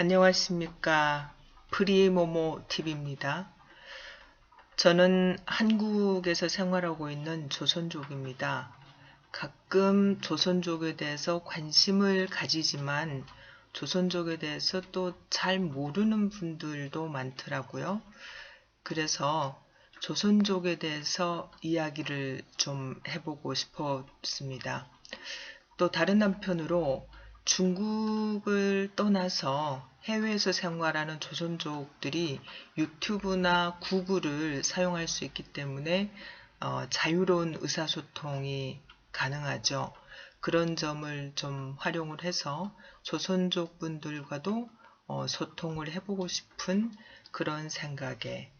안녕하십니까. 프리모모TV입니다. 저는 한국에서 생활하고 있는 조선족입니다. 가끔 조선족에 대해서 관심을 가지지만 조선족에 대해서 또 잘 모르는 분들도 많더라고요. 그래서 조선족에 대해서 이야기를 좀 해보고 싶었습니다. 또 다른 한편으로 중국을 떠나서 해외에서 생활하는 조선족들이 유튜브나 구글을 사용할 수 있기 때문에 자유로운 의사소통이 가능하죠. 그런 점을 좀 활용을 해서 조선족 분들과도 소통을 해보고 싶은 그런 생각에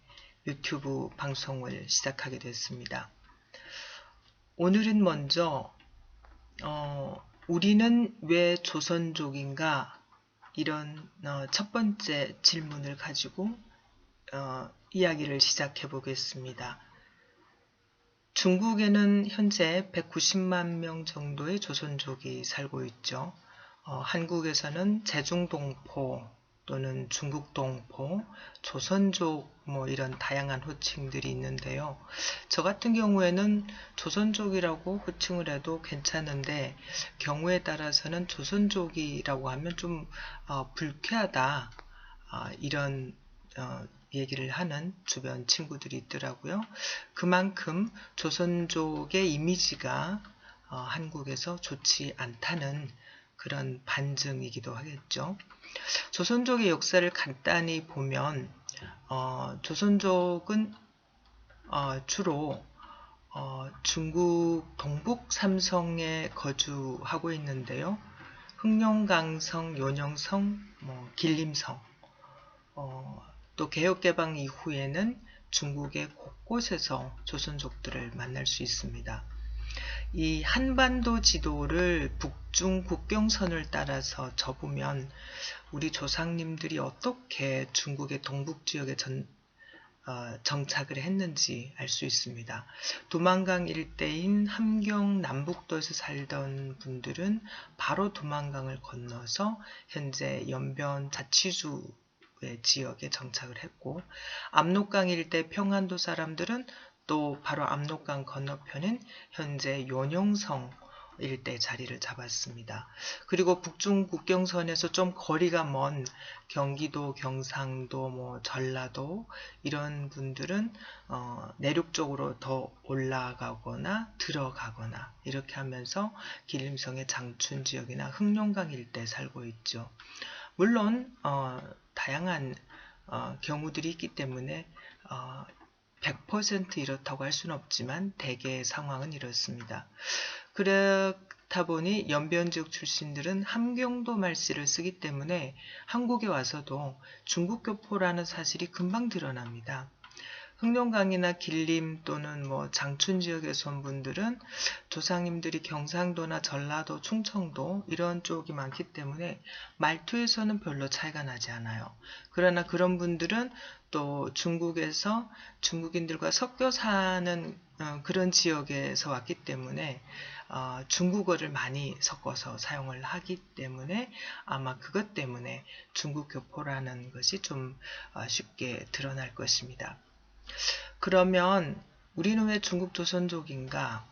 유튜브 방송을 시작하게 됐습니다. 오늘은 먼저 우리는 왜 조선족인가? 이런 첫 번째 질문을 가지고 이야기를 시작해 보겠습니다. 중국에는 현재 190만 명 정도의 조선족이 살고 있죠. 한국에서는 제중동포 또는 중국동포, 조선족 이런 다양한 호칭들이 있는데요. 저 같은 경우에는 조선족이라고 호칭을 해도 괜찮은데 경우에 따라서는 조선족이라고 하면 좀 불쾌하다 이런 얘기를 하는 주변 친구들이 있더라고요. 그만큼 조선족의 이미지가 한국에서 좋지 않다는 그런 반증이기도 하겠죠. 조선족의 역사를 간단히 보면 조선족은 주로 중국 동북 삼성에 거주하고 있는데요. 흑룡강성, 요녕성, 길림성 또 개혁개방 이후에는 중국의 곳곳에서 조선족들을 만날 수 있습니다. 이 한반도 지도를 북중 국경선을 따라서 접으면 우리 조상님들이 어떻게 중국의 동북지역에 정착을 했는지 알 수 있습니다. 두만강 일대인 함경 남북도에서 살던 분들은 바로 두만강을 건너서 현재 연변 자치주 지역에 정착을 했고, 압록강 일대 평안도 사람들은 또 바로 압록강 건너편인 현재 요녕성 일대 자리를 잡았습니다. 그리고 북중 국경선에서 좀 거리가 먼 경기도, 경상도, 전라도 이런 분들은 내륙 쪽으로 더 올라가거나 들어가거나 이렇게 하면서 길림성의 장춘 지역이나 흑룡강 일대에 살고 있죠. 물론 다양한 경우들이 있기 때문에 100% 이렇다고 할 수는 없지만 대개의 상황은 이렇습니다. 그렇다 보니 연변지역 출신들은 함경도 말씨를 쓰기 때문에 한국에 와서도 중국교포라는 사실이 금방 드러납니다. 흑룡강이나 길림 또는 장춘 지역에서 온 분들은 조상님들이 경상도나 전라도, 충청도 이런 쪽이 많기 때문에 말투에서는 별로 차이가 나지 않아요. 그러나 그런 분들은 또 중국에서 중국인들과 섞여 사는 그런 지역에서 왔기 때문에 중국어를 많이 섞어서 사용을 하기 때문에 아마 그것 때문에 중국교포라는 것이 좀 쉽게 드러날 것입니다. 그러면 우리는 왜 중국 조선족인가?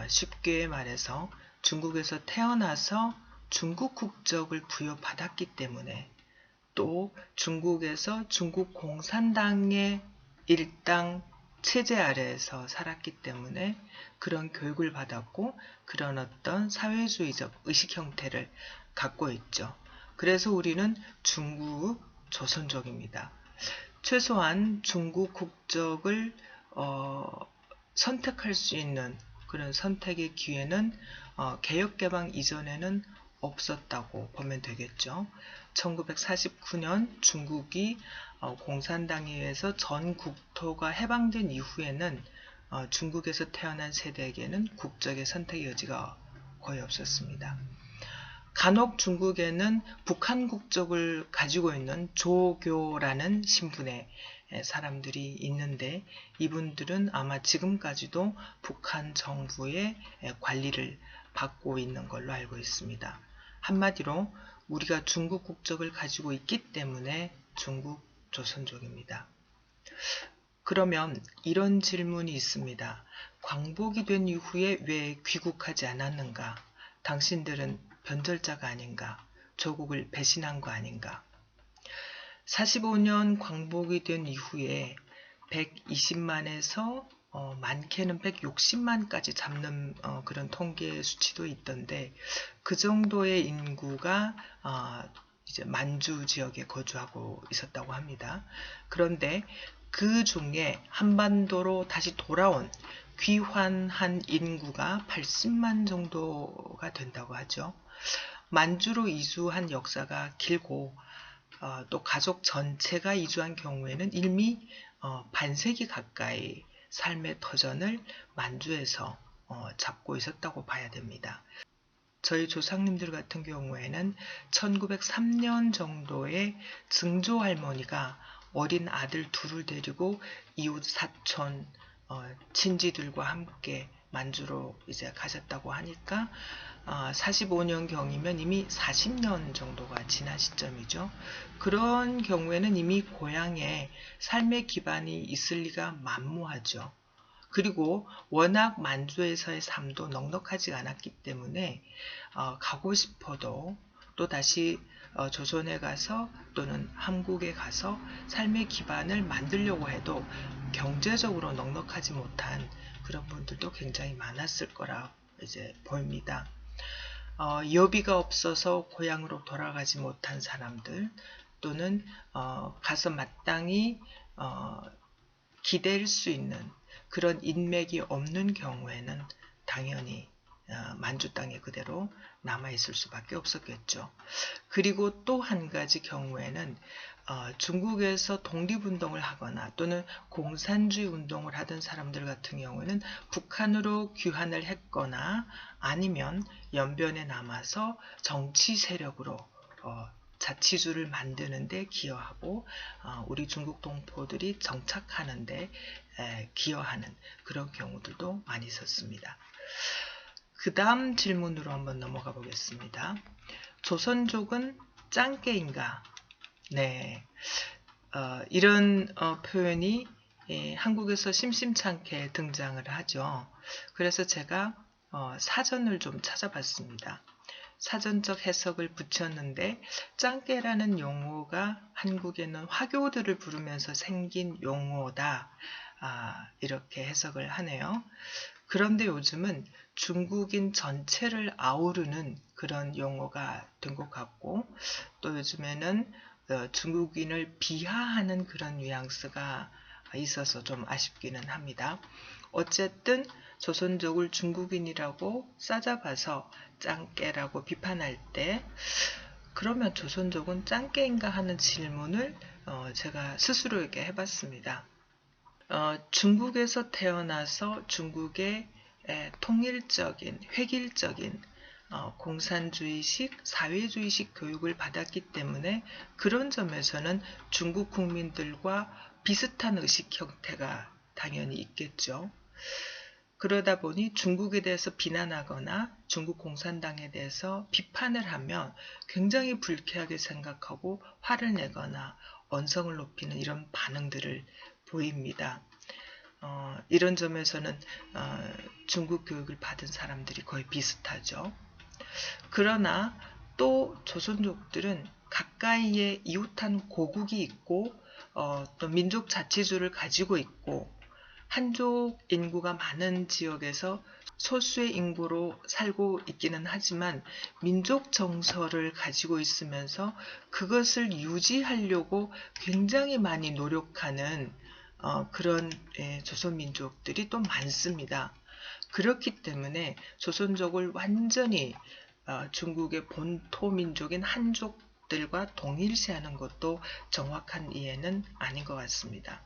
쉽게 말해서 중국에서 태어나서 중국 국적을 부여받았기 때문에 또 중국에서 중국 공산당의 일당 체제 아래에서 살았기 때문에 그런 교육을 받았고 그런 어떤 사회주의적 의식 형태를 갖고 있죠. 그래서 우리는 중국 조선족입니다. 최소한 중국 국적을 선택할 수 있는 그런 선택의 기회는 개혁개방 이전에는 없었다고 보면 되겠죠. 1949년 중국이 공산당에 의해서 전 국토가 해방된 이후에는 중국에서 태어난 세대에게는 국적의 선택의 여지가 거의 없었습니다. 간혹 중국에는 북한 국적을 가지고 있는 조교라는 신분의 사람들이 있는데 이분들은 아마 지금까지도 북한 정부의 관리를 받고 있는 걸로 알고 있습니다. 한마디로 우리가 중국 국적을 가지고 있기 때문에 중국 조선족입니다. 그러면 이런 질문이 있습니다. 광복이 된 이후에 왜 귀국하지 않았는가? 당신들은 변절자가 아닌가? 조국을 배신한 거 아닌가? 45년 광복이 된 이후에 120만에서 많게는 160만까지 잡는 그런 통계 수치도 있던데, 그 정도의 인구가 이제 만주 지역에 거주하고 있었다고 합니다. 그런데 그 중에 한반도로 다시 돌아온 귀환한 인구가 80만 정도가 된다고 하죠. 만주로 이주한 역사가 길고 또 가족 전체가 이주한 경우에는 이미 반세기 가까이 삶의 터전을 만주에서 잡고 있었다고 봐야 됩니다. 저희 조상님들 같은 경우에는 1903년 정도에 증조 할머니가 어린 아들 둘을 데리고 이웃 사촌 친지들과 함께 만주로 이제 가셨다고 하니까 45년 경이면 이미 40년 정도가 지난 시점이죠. 그런 경우에는 이미 고향에 삶의 기반이 있을 리가 만무하죠. 그리고 워낙 만주에서의 삶도 넉넉하지 않았기 때문에 가고 싶어도 또다시 조선에 가서 또는 한국에 가서 삶의 기반을 만들려고 해도 경제적으로 넉넉하지 못한 그런 분들도 굉장히 많았을 거라 이제 보입니다. 여비가 없어서 고향으로 돌아가지 못한 사람들, 또는 가서 마땅히 기댈 수 있는 그런 인맥이 없는 경우에는 당연히 만주 땅에 그대로 남아있을 수밖에 없었겠죠. 그리고 또 한 가지 경우에는 중국에서 독립운동을 하거나 또는 공산주의 운동을 하던 사람들 같은 경우에는 북한으로 귀환을 했거나 아니면 연변에 남아서 정치 세력으로 자치주를 만드는 데 기여하고 우리 중국 동포들이 정착하는 데 기여하는 그런 경우들도 많이 있었습니다. 그 다음 질문으로 한번 넘어가 보겠습니다. 조선족은 짱깨인가? 네, 이런 표현이 한국에서 심심찮게 등장을 하죠. 그래서 제가 사전을 좀 찾아봤습니다. 사전적 해석을 붙였는데 짱깨라는 용어가 한국에는 화교들을 부르면서 생긴 용어다, 이렇게 해석을 하네요. 그런데 요즘은 중국인 전체를 아우르는 그런 용어가 된 것 같고, 또 요즘에는 중국인을 비하하는 그런 뉘앙스가 있어서 좀 아쉽기는 합니다. 어쨌든 조선족을 중국인이라고 싸잡아서 짱깨라고 비판할 때, 그러면 조선족은 짱깨인가 하는 질문을 제가 스스로에게 해봤습니다. 중국에서 태어나서 중국의 통일적인, 획일적인 공산주의식, 사회주의식 교육을 받았기 때문에 그런 점에서는 중국 국민들과 비슷한 의식 형태가 당연히 있겠죠. 그러다 보니 중국에 대해서 비난하거나 중국 공산당에 대해서 비판을 하면 굉장히 불쾌하게 생각하고 화를 내거나 언성을 높이는 이런 반응들을 보입니다. 이런 점에서는 중국 교육을 받은 사람들이 거의 비슷하죠. 그러나 또 조선족들은 가까이에 이웃한 고국이 있고 또 민족 자치주를 가지고 있고 한족 인구가 많은 지역에서 소수의 인구로 살고 있기는 하지만 민족 정서를 가지고 있으면서 그것을 유지하려고 굉장히 많이 노력하는 그런 조선민족들이 또 많습니다. 그렇기 때문에 조선족을 완전히 중국의 본토 민족인 한족들과 동일시하는 것도 정확한 이해는 아닌 것 같습니다.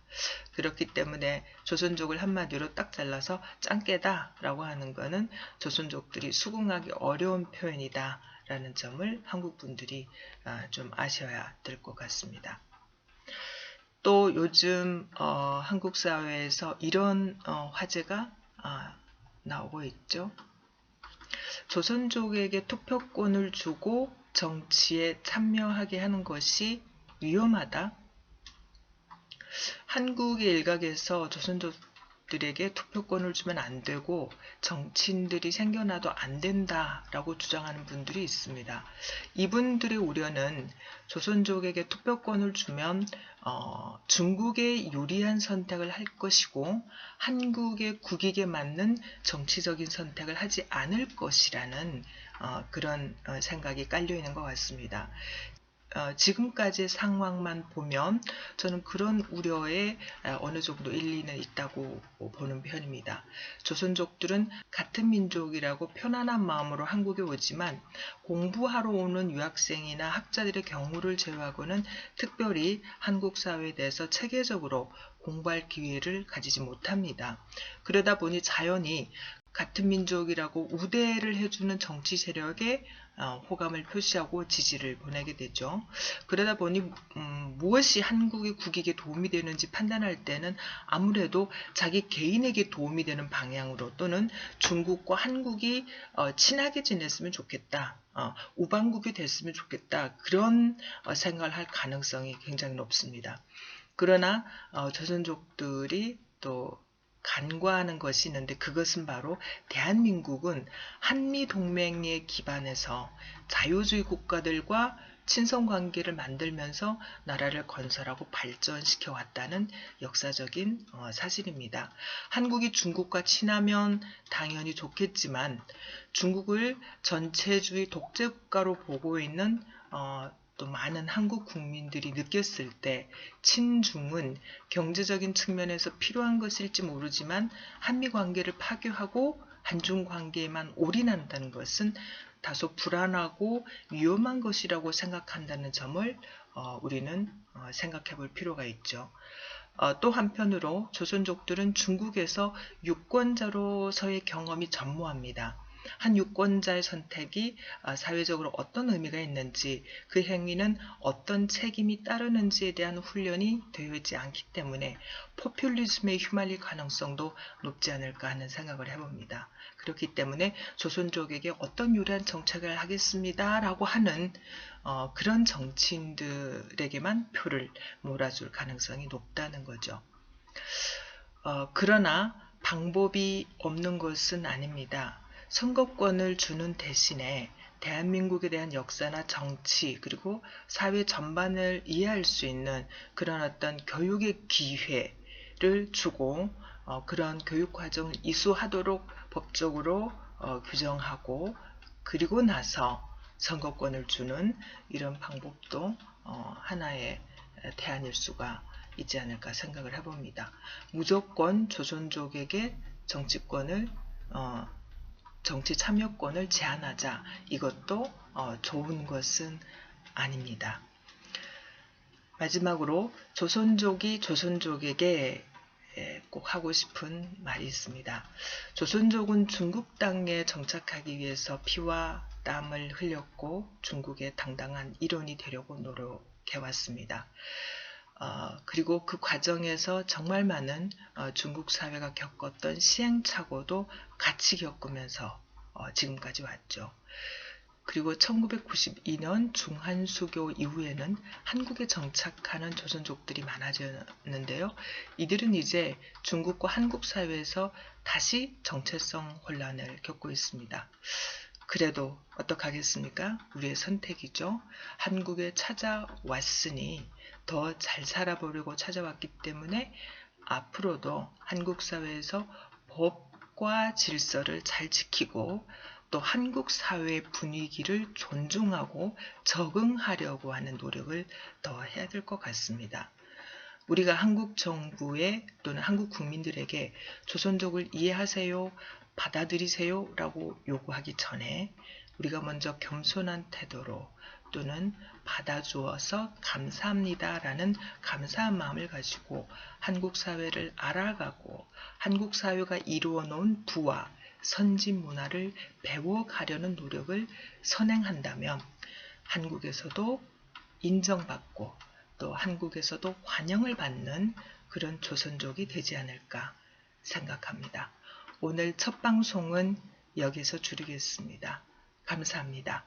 그렇기 때문에 조선족을 한마디로 딱 잘라서 짱깨다 라고 하는 것은 조선족들이 수긍하기 어려운 표현이다 라는 점을 한국 분들이 좀 아셔야 될 것 같습니다. 또 요즘 한국 사회에서 이런 화제가 나오고 있죠. 조선족에게 투표권을 주고 정치에 참여하게 하는 것이 위험하다. 한국의 일각에서 조선족들에게 투표권을 주면 안 되고 정치인들이 생겨나도 안 된다라고 주장하는 분들이 있습니다. 이분들의 우려는 조선족에게 투표권을 주면 중국에 유리한 선택을 할 것이고 한국의 국익에 맞는 정치적인 선택을 하지 않을 것이라는 그런 생각이 깔려 있는 것 같습니다. 지금까지의 상황만 보면 저는 그런 우려에 어느 정도 일리는 있다고 보는 편입니다. 조선족들은 같은 민족이라고 편안한 마음으로 한국에 오지만 공부하러 오는 유학생이나 학자들의 경우를 제외하고는 특별히 한국 사회에 대해서 체계적으로 공부할 기회를 가지지 못합니다. 그러다 보니 자연히 같은 민족이라고 우대를 해주는 정치 세력에 호감을 표시하고 지지를 보내게 되죠. 그러다 보니 무엇이 한국의 국익에 도움이 되는지 판단할 때는 아무래도 자기 개인에게 도움이 되는 방향으로 또는 중국과 한국이 친하게 지냈으면 좋겠다. 우방국이 됐으면 좋겠다. 그런 생각을 할 가능성이 굉장히 높습니다. 그러나 조선족들이 또 간과하는 것이 있는데 그것은 바로 대한민국은 한미동맹에 기반해서 자유주의 국가들과 친선관계를 만들면서 나라를 건설하고 발전시켜 왔다는 역사적인 사실입니다. 한국이 중국과 친하면 당연히 좋겠지만 중국을 전체주의 독재국가로 보고 있는 또 많은 한국 국민들이 느꼈을 때 친중은 경제적인 측면에서 필요한 것일지 모르지만 한미관계를 파괴하고 한중관계에만 올인한다는 것은 다소 불안하고 위험한 것이라고 생각한다는 점을 우리는 생각해 볼 필요가 있죠. 또 한편으로 조선족들은 중국에서 유권자로서의 경험이 전무합니다. 한 유권자의 선택이 사회적으로 어떤 의미가 있는지 그 행위는 어떤 책임이 따르는지에 대한 훈련이 되어 있지 않기 때문에 포퓰리즘에 휘말릴 가능성도 높지 않을까 하는 생각을 해봅니다. 그렇기 때문에 조선족에게 어떤 유리한 정책을 하겠습니다 라고 하는 그런 정치인들에게만 표를 몰아줄 가능성이 높다는 거죠. 그러나 방법이 없는 것은 아닙니다. 선거권을 주는 대신에 대한민국에 대한 역사나 정치 그리고 사회 전반을 이해할 수 있는 그런 어떤 교육의 기회를 주고 그런 교육 과정을 이수하도록 법적으로 규정하고 그리고 나서 선거권을 주는 이런 방법도 하나의 대안일 수가 있지 않을까 생각을 해봅니다. 무조건 조선족에게 정치권을 정치 참여권을 제한하자. 이것도 좋은 것은 아닙니다. 마지막으로 조선족이 조선족에게 꼭 하고 싶은 말이 있습니다. 조선족은 중국 땅에 정착하기 위해서 피와 땀을 흘렸고 중국의 당당한 일원이 되려고 노력해왔습니다. 그리고 그 과정에서 정말 많은 중국 사회가 겪었던 시행착오도 같이 겪으면서 지금까지 왔죠. 그리고 1992년 중한수교 이후에는 한국에 정착하는 조선족들이 많아졌는데요. 이들은 이제 중국과 한국 사회에서 다시 정체성 혼란을 겪고 있습니다. 그래도 어떡하겠습니까? 우리의 선택이죠. 한국에 찾아왔으니 더 잘 살아보려고 찾아왔기 때문에 앞으로도 한국 사회에서 법과 질서를 잘 지키고 또 한국 사회의 분위기를 존중하고 적응하려고 하는 노력을 더 해야 될 것 같습니다. 우리가 한국 정부에 또는 한국 국민들에게 조선족을 이해하세요, 받아들이세요 라고 요구하기 전에 우리가 먼저 겸손한 태도로 또는 받아주어서 감사합니다 라는 감사한 마음을 가지고 한국 사회를 알아가고 한국 사회가 이루어 놓은 부와 선진 문화를 배워가려는 노력을 선행한다면 한국에서도 인정받고 또 한국에서도 환영을 받는 그런 조선족이 되지 않을까 생각합니다. 오늘 첫 방송은 여기서 줄이겠습니다. 감사합니다.